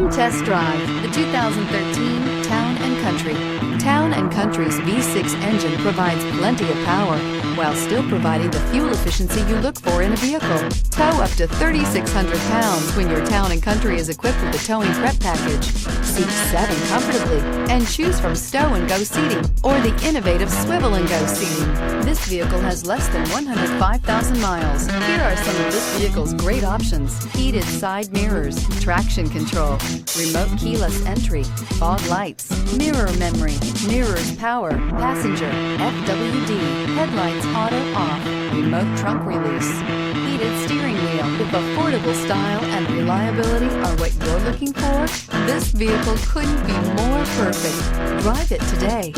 Come test drive the 2013 Town & Country. Town & Country's V6 engine provides plenty of power while still providing the fuel efficiency you look for in a vehicle. Tow up to 3,600 pounds when your Town & Country is equipped with the towing prep package. Seat 7 comfortably and choose from stow and go seating or the innovative swivel and go seating. This vehicle has less than 105,000 miles. Here are some of this vehicle's great options: heated side mirrors, traction control, remote keyless entry, fog lights, mirror memory, mirrors power, passenger, FWD, headlights auto off, remote trunk release, heated steering wheel. If affordable style and reliability are what you're looking for, this vehicle couldn't be more perfect. Drive it today.